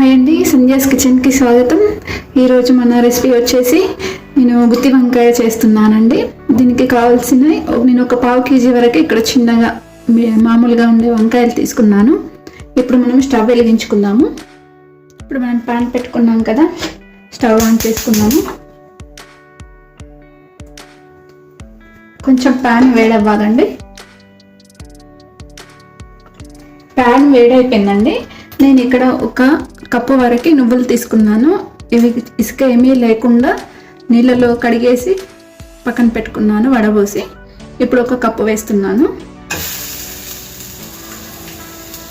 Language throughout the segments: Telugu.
హాయ్ అండి, సంధ్యాస్ కిచెన్కి స్వాగతం. ఈరోజు మన రెసిపీ వచ్చేసి నేను గుత్తి వంకాయ చేస్తున్నానండి. దీనికి కావాల్సిన నేను ఒక 1/2 kg వరకు ఇక్కడ చిన్నగా మామూలుగా ఉండే వంకాయలు తీసుకున్నాను. ఇప్పుడు మనం స్టవ్ వెలిగించుకుందాము. ఇప్పుడు మనం పాన్ పెట్టుకున్నాం కదా, స్టవ్ ఆన్ చేసుకున్నాము. కొంచెం పాన్ వేడవ్వాలండి. పాన్ వేడైపోయిందండి. నేను ఇక్కడ 1 కప్పు వరకు నువ్వులు తీసుకున్నాను. ఇవి ఇసుక ఏమీ లేకుండా నీళ్ళలో కడిగేసి పక్కన పెట్టుకున్నాను వడబోసి. ఇప్పుడు 1 కప్పు వేస్తున్నాను.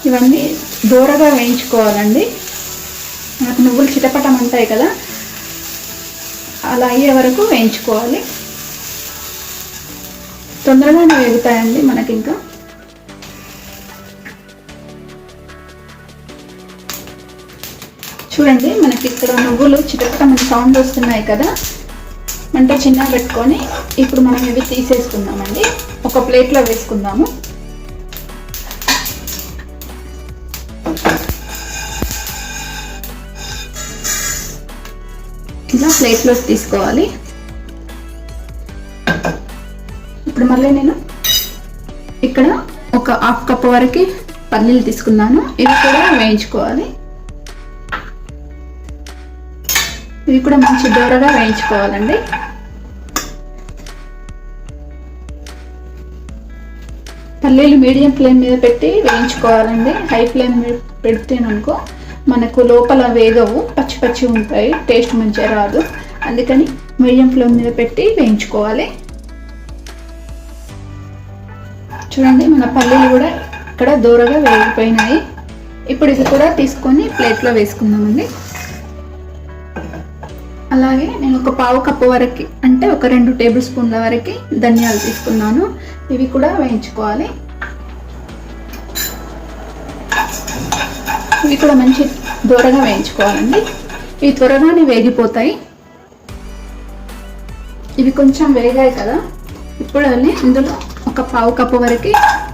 ఇవన్నీ దూరగా వేయించుకోవాలండి. మనకు నువ్వులు చిటపటం ఉంటాయి కదా, అలా అయ్యే వరకు వేయించుకోవాలి. తొందరగానే వేగుతాయండి మనకి. ఇంకా చూడండి, మనకి ఇక్కడ నువ్వులు చిటపటం సౌండ్ వస్తున్నాయి కదా. మంట చిన్నగా పెట్టుకొని ఇప్పుడు మనం ఇవి తీసేసుకుందామండి. ఒక ప్లేట్లో వేసుకుందాము. ఇలా ప్లేట్లో తీసుకోవాలి. ఇప్పుడు మళ్ళీ నేను ఇక్కడ 1/2 కప్పు వరకు పల్లీలు తీసుకున్నాను. ఇవి కూడా వేయించుకోవాలి. ఇవి కూడా మంచి దూరగా వేయించుకోవాలండి. పల్లీలు మీడియం ఫ్లేమ్ మీద పెట్టి వేయించుకోవాలండి. హై ఫ్లేమ్ మీద పెడితేననుకో మనకు లోపల వేగవు, పచ్చి పచ్చి ఉంటాయి, టేస్ట్ మంచిగా రాదు. అందుకని మీడియం ఫ్లేమ్ మీద పెట్టి వేయించుకోవాలి. చూడండి, మన పల్లీలు కూడా ఇక్కడ దూరగా వేగిపోయినాయి. ఇప్పుడు ఇది కూడా తీసుకొని ప్లేట్లో వేసుకుందామండి. అలాగే నేను 1/4 కప్పు వరకు, అంటే 2 టేబుల్ స్పూన్ల వరకు ధనియాలు తీసుకున్నాను. ఇవి కూడా వేయించుకోవాలి. ఇవి కూడా మంచి దూరగా వేయించుకోవాలండి. ఇవి త్వరగానే వేగిపోతాయి. ఇవి కొంచెం వేగాయి కదా. ఇప్పుడు ఇందులో 1/4 కప్పు వరకు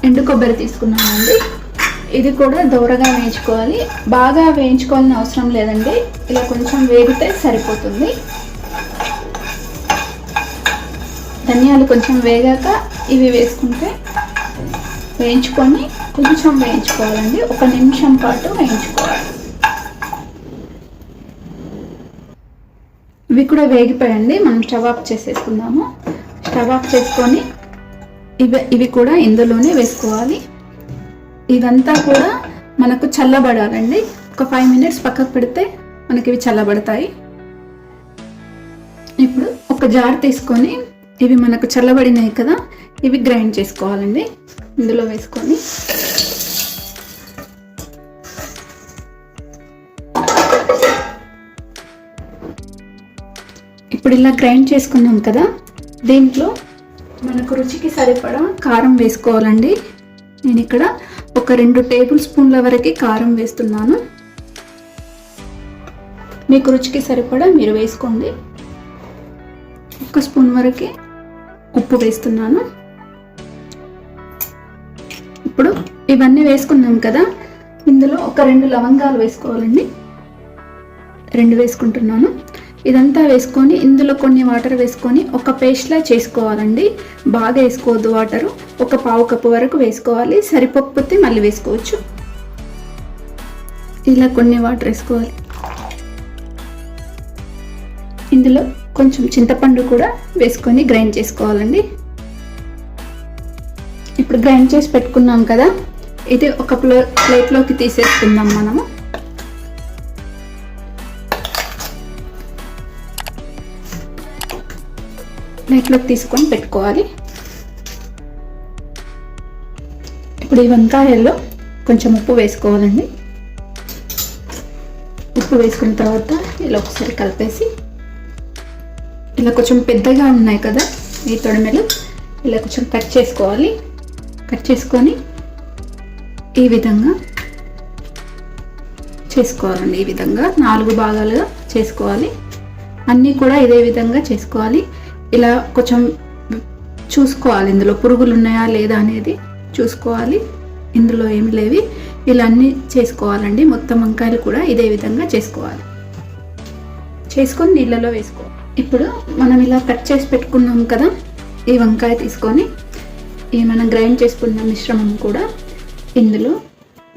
ఎండు కొబ్బరి తీసుకున్నానండి. ఇది కూడా దూరగా వేయించుకోవాలి. బాగా వేయించుకోవాలని అవసరం లేదండి. ఇలా కొంచెం వేగితే సరిపోతుంది. ధనియాలు కొంచెం వేగాక ఇవి వేసుకుంటే వేయించుకొని కొంచెం వేయించుకోవాలండి. 1 నిమిషం పాటు వేయించుకోవాలి. ఇవి కూడా వేగిపోయండి. మనం స్టవ్ ఆఫ్ చేసేసుకుందాము. స్టవ్ ఆఫ్ చేసుకొని ఇవి కూడా ఇందులోనే వేసుకోవాలి. ఇదంతా కూడా మనకు చల్లబడాలండి. ఒక 5 మినిట్స్ పక్కకు పెడితే మనకి ఇవి చల్లబడతాయి. ఇప్పుడు ఒక జార్ తీసుకొని ఇవి మనకు చల్లబడినాయి కదా, ఇవి గ్రైండ్ చేసుకోవాలండి. ఇందులో వేసుకొని ఇప్పుడు ఇలా గ్రైండ్ చేసుకున్నాం కదా, దీంట్లో మనకు రుచికి సరిపడా కారం వేసుకోవాలండి. నేను ఇక్కడ 2 టేబుల్ స్పూన్ల వరకు కారం వేస్తున్నాను. మీకు రుచికి సరిపడా మీరు వేసుకోండి. 1 స్పూన్ వరకు ఉప్పు వేస్తున్నాను. ఇప్పుడు ఇవన్నీ వేసుకున్నాం కదా, ఇందులో 2 లవంగాలు వేసుకోవాలండి. 2 వేసుకుంటున్నాను. ఇదంతా వేసుకొని ఇందులో కొన్ని వాటర్ వేసుకొని ఒక పేస్ట్లా చేసుకోవాలండి. బాగా వేసుకోవద్దు వాటరు. 1/4 కప్పు వరకు వేసుకోవాలి. సరిపోకపోతే మళ్ళీ వేసుకోవచ్చు. ఇలా కొన్ని వాటర్ వేసుకోవాలి. ఇందులో కొంచెం చింతపండు కూడా వేసుకొని గ్రైండ్ చేసుకోవాలండి. ఇప్పుడు గ్రైండ్ చేసి పెట్టుకున్నాం కదా, ఇది ఒక ప్లేట్లోకి తీసేసుకుందాం మనము. ప్లేట్లోకి తీసుకొని పెట్టుకోవాలి. ఇప్పుడు ఈ వంకాయల్లో కొంచెం ఉప్పు వేసుకోవాలండి. ఉప్పు వేసుకున్న తర్వాత ఇలా ఒకసారి కలిపేసి, ఇలా కొంచెం పెద్దగా ఉన్నాయి కదా ఈ తొడిమెలు, ఇలా కొంచెం కట్ చేసుకోవాలి. కట్ చేసుకొని ఈ విధంగా చేసుకోవాలండి. ఈ విధంగా 4 భాగాలుగా చేసుకోవాలి. అన్నీ కూడా ఇదే విధంగా చేసుకోవాలి. ఇలా కొంచెం చూసుకోవాలి, ఇందులో పురుగులు ఉన్నాయా లేదా అనేది చూసుకోవాలి. ఇందులో ఏమి లేవి. ఇలా అన్నీ చేసుకోవాలండి. మొత్తం వంకాయలు కూడా ఇదే విధంగా చేసుకోవాలి. చేసుకొని నీళ్ళలో వేసుకోవాలి. ఇప్పుడు మనం ఇలా కట్ చేసి పెట్టుకున్నాం కదా, ఈ వంకాయ తీసుకొని ఈ మనం గ్రైండ్ చేసుకున్న మిశ్రమం కూడా ఇందులో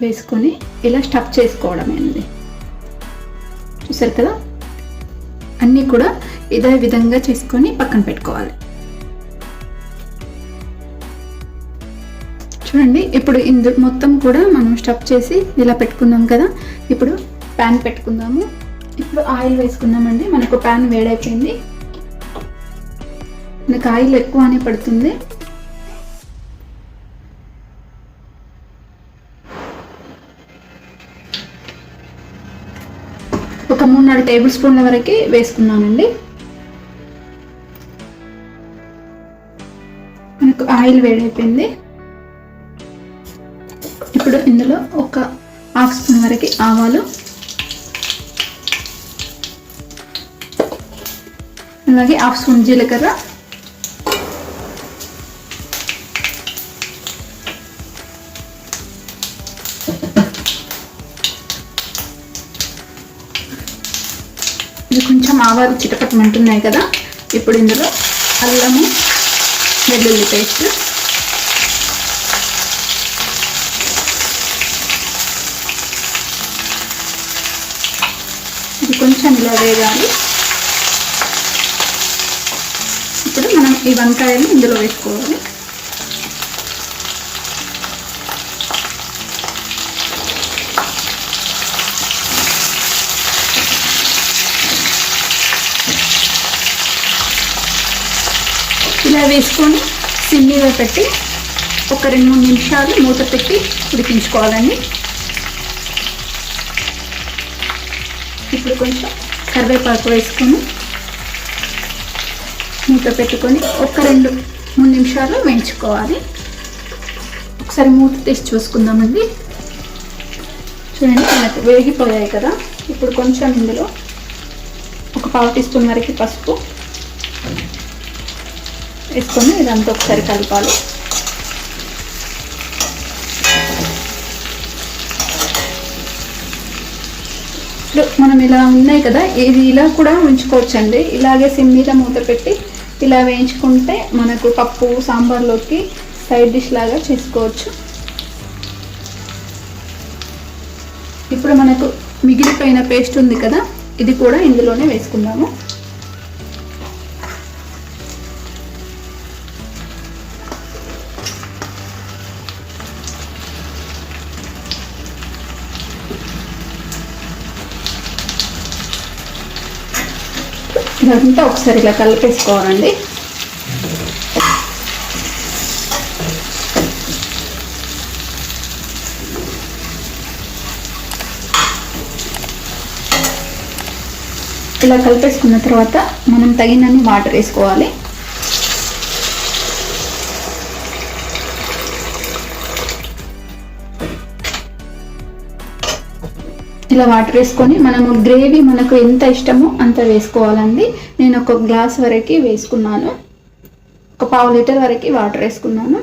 వేసుకొని ఇలా స్టఫ్ చేసుకోవడమేనండి. చూసారు కదా, అన్నీ కూడా ఇదే విధంగా చేసుకొని పక్కన పెట్టుకోవాలి. చూడండి, ఇప్పుడు ఇందులో మొత్తం కూడా మనం స్టఫ్ చేసి ఇలా పెట్టుకున్నాం కదా. ఇప్పుడు ప్యాన్ పెట్టుకుందాము. ఇప్పుడు ఆయిల్ వేసుకుందామండి. మనకు ప్యాన్ వేడైపోయింది. మనకు ఆయిల్ ఎక్కువనే పడుతుంది. ఒక 3-4 టేబుల్ స్పూన్ల వరకు వేసుకున్నానండి. మనకు ఆయిల్ వేడైపోయింది. ఇప్పుడు ఇందులో ఒక 1/2 స్పూన్ వరకు ఆవాలు, అలాగే 1/2 స్పూన్ జీలకర్ర, ఇది కొంచెం ఆవాలు చిటపటమంటున్నాయి కదా. ఇప్పుడు ఇందులో అల్లము వెల్లుల్లి పేస్ట్, ఇది కొంచెం ఇలా వేగాలి. ఇప్పుడు మనం ఈ వంకాయలు ఇందులో వేసుకోవాలి. ఇలా వేసుకొని సిమ్ మీద పెట్టి ఒక 2-3 నిమిషాలు మూత పెట్టి ఉడికించుకోవాలండి. ఇప్పుడు కొంచెం కరివేపాకు వేసుకొని మూత పెట్టుకొని ఒక 2-3 నిమిషాలు వేయించుకోవాలి. ఒకసారి మూత తీసి చూసుకుందామండి. చూడండి, మనకు వేగిపోయాయి కదా. ఇప్పుడు కొంచెం ఇందులో ఒక 1/2 టీ స్పూన్ వరకు పసుపు వేసుకొని ఇదంతా ఒకసారి కలపాలి. మనం ఇలా ఉన్నాయి కదా, ఇది ఇలా కూడా ఉంచుకోవచ్చండి. ఇలాగే సిమ్ మీద మూత పెట్టి ఇలా వేయించుకుంటే మనకు పప్పు సాంబార్లోకి సైడ్ డిష్ లాగా చేసుకోవచ్చు. ఇప్పుడు మనకు మిగిలిపోయిన పేస్ట్ ఉంది కదా, ఇది కూడా ఇందులోనే వేసుకుందాము. ఇదంతా ఒకసారి ఇలా కలిపేసుకోవాలండి. ఇలా కలిపేసుకున్న తర్వాత మనం తగినన్ని వాటర్ వేసుకోవాలి. ఇలా వాటర్ వేసుకొని మనము గ్రేవీ మనకు ఎంత ఇష్టమో అంత వేసుకోవాలండి. నేను ఒక గ్లాస్ వరకు వేసుకున్నాను. ఒక 1/2 లీటర్ వరకు వాటర్ వేసుకున్నాను.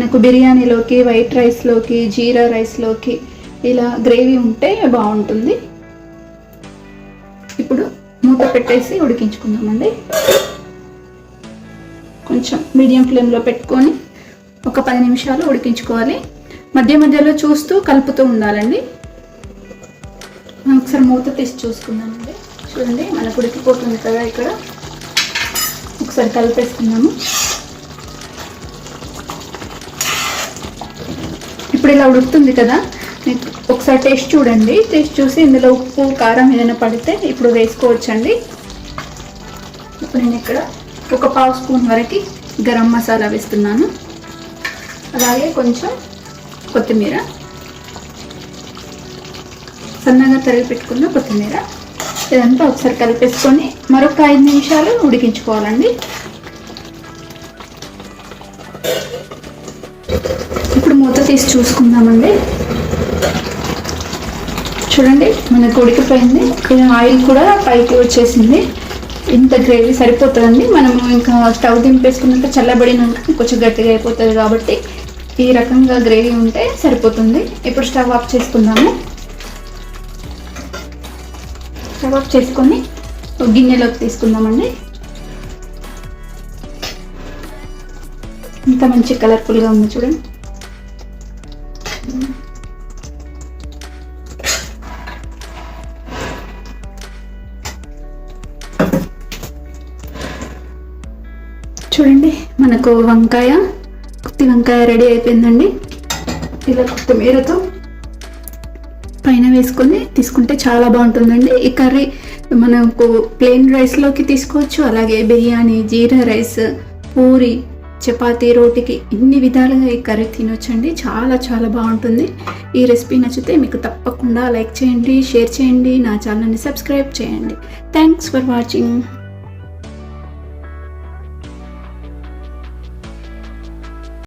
నాకు బిర్యానీలోకి, వైట్ రైస్లోకి, జీరా రైస్లోకి ఇలా గ్రేవీ ఉంటే బాగుంటుంది. ఇప్పుడు మూత పెట్టేసి ఉడికించుకుందామండి. కొంచెం మీడియం ఫ్లేమ్లో పెట్టుకొని ఒక 10 నిమిషాలు ఉడికించుకోవాలి. మధ్య మధ్యలో చూస్తూ కలుపుతూ ఉండాలండి. ఒకసారి మూత తీసి చూసుకుందామండి. చూడండి, మనకు ఉడికిపోతుంది కదా. ఇక్కడ ఒకసారి కలిపేసుకుందాము. ఇప్పుడు ఇలా ఉడుకుతుంది కదా, ఒకసారి టేస్ట్ చూడండి. టేస్ట్ చూసి ఇందులో ఉప్పు, కారం ఏదైనా పడితే ఇప్పుడు వేసుకోవచ్చండి. ఇప్పుడు నేను ఇక్కడ ఒక 1/2 స్పూన్ వరకు గరం మసాలా వేస్తున్నాను. అలాగే కొంచెం కొత్తిమీర, సన్నగా తరిగి పెట్టుకున్న కొత్తిమీర, ఇదంతా ఒకసారి కలిపేసుకొని మరొక 5 నిమిషాలు ఉడికించుకోవాలండి. ఇప్పుడు మూత తీసి చూసుకుందామండి. చూడండి, మనకు ఉడికిపోయింది. ఆయిల్ కూడా పైకి వచ్చేసింది. ఇంత గ్రేవీ సరిపోతుందండి. మనము ఇంకా స్టవ్ దింపేసుకున్నాక చల్లబడినాక కొంచెం గట్టిగా అయిపోతుంది కాబట్టి ఈ రకంగా గ్రేవీ ఉంటే సరిపోతుంది. ఇప్పుడు స్టవ్ ఆఫ్ చేసుకుందాము. స్టవ్ ఆఫ్ చేసుకొని గిన్నెలోకి తీసుకుందామండి. ఇంత మంచి కలర్ఫుల్గా ఉంది చూడండి. చూడండి మనకు గుత్తి వంకాయ రెడీ అయిపోయిందండి. ఇలా కొత్తిమీరతో పైన వేసుకొని తీసుకుంటే చాలా బాగుంటుందండి. ఈ కర్రీ మనకు ప్లెయిన్ రైస్లోకి తీసుకోవచ్చు, అలాగే బిర్యానీ, జీరా రైస్, పూరి, చపాతీ, రోటీకి ఇన్ని విధాలుగా ఈ కర్రీ తినొచ్చండి. చాలా చాలా బాగుంటుంది. ఈ రెసిపీ నచ్చితే మీకు తప్పకుండా లైక్ చేయండి, షేర్ చేయండి, నా ఛానల్ని సబ్స్క్రైబ్ చేయండి. Thanks for watching.